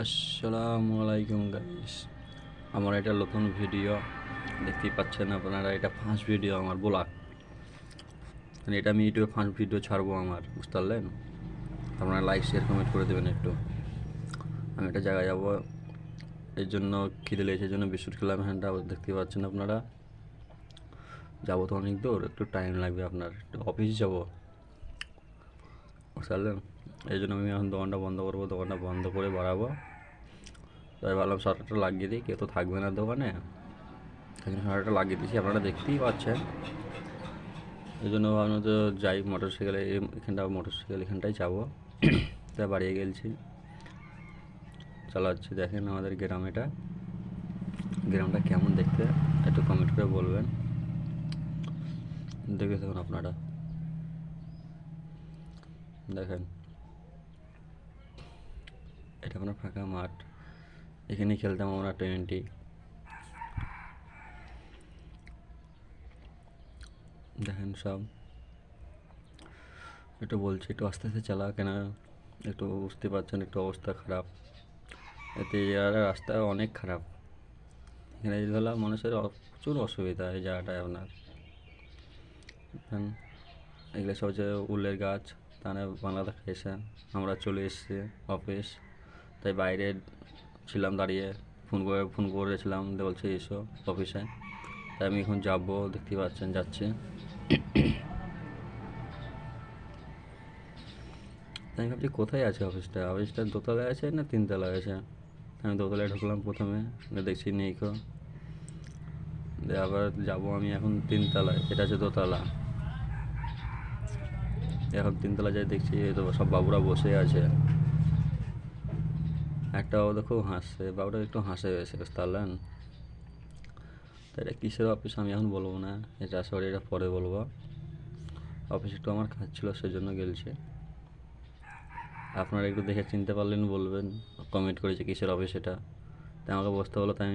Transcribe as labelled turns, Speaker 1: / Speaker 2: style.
Speaker 1: আসসালামু আলাইকুম গাইস, আমার এটা নতুন ভিডিও দেখতেই পাচ্ছেন আপনারা। এটা ফার্স্ট ভিডিও আমার ব্লগ, মানে এটা আমি ইউটিউবে ফার্স্ট ভিডিও ছাড়বো আমার, বুঝতে পারলেন? আপনারা লাইক শেয়ার কমেন্ট করে দেবেন একটু। আমি একটা জায়গায় যাবো, এর জন্য খিদে লেগেছে, এই জন্য বিস্কুট খেলাম। হ্যান্ডটা দেখতেই পাচ্ছেন আপনারা। যাবো তো অনেক দূর, একটু টাইম লাগবে আপনার, একটু অফিস যাবো, বুঝতে পারলেন? এই জন্য আমি এখন দোকানটা বন্ধ করবো, দোকানটা বন্ধ করে বাড়াবো। তাই ভাবলাম শাটারটা লাগিয়ে দিই, কেউ তো থাকবে না দোকানে, এখানে শাটারটা লাগিয়ে দিয়েছি, আপনারা দেখতেই পাচ্ছেন। এই জন্য ভাবলাম তো যাই মোটর সাইকেলে, এখানটায় যাবো। তাই বাড়িয়ে গেছি, চালাচ্ছি। দেখেন আমাদের গ্রামটা কেমন দেখতে, একটু কমেন্ট করে বলবেন। দেখে থাকুন আপনারা, দেখেন এটা কোনো ফাঁকা মাঠ, এখানেই খেলতাম আমরা 20। দেখেন সব, একটু বলছি একটু আস্তে আস্তে চালা, কেন একটু বুঝতে পারছেন, একটু অবস্থা খারাপ। এতে এই জায়গাটার রাস্তা অনেক খারাপ, এখানে ধরলা মানুষের প্রচুর অসুবিধা এই জায়গাটায় আপনার। এগুলো সব যে উলের গাছ, তাহলে বাংলা এসে আমরা চলে এসেছি অফিস। তাই বাইরে ছিলাম দাঁড়িয়ে, ফোন করেছিলাম, বলছে এসো অফিসে। তাই আমি এখন যাবো, দেখতেই পাচ্ছেন যাচ্ছি। তাই আমি ভাবছি কোথায় আছে অফিসটা দোতলায় আছে না তিনতলায় আছে। আমি দোতলায় ঢুকলাম প্রথমে, দেখছি নেই কো। আবার যাবো আমি এখন তিনতলায়, এটা আছে দোতলা। এখন তিনতলা যাই, দেখছি তো সব বাবুরা বসে আছে। একটা বাবু তো খুব হাসছে, বাবুটা একটু হাসে বেশি, বুঝতে পারলেন? তো এটা কিসের অফিস আমি এখন বলবো না, এটা সরি, এটা পরে বলবো। অফিস একটু আমার কাজ ছিল, সেজন্য গেলছি। আপনারা একটু দেখে চিনতে পারলেন বলবেন, কমেন্ট করেছে কিসের অফিস এটা। তাই আমাকে বসতে বলো, তাই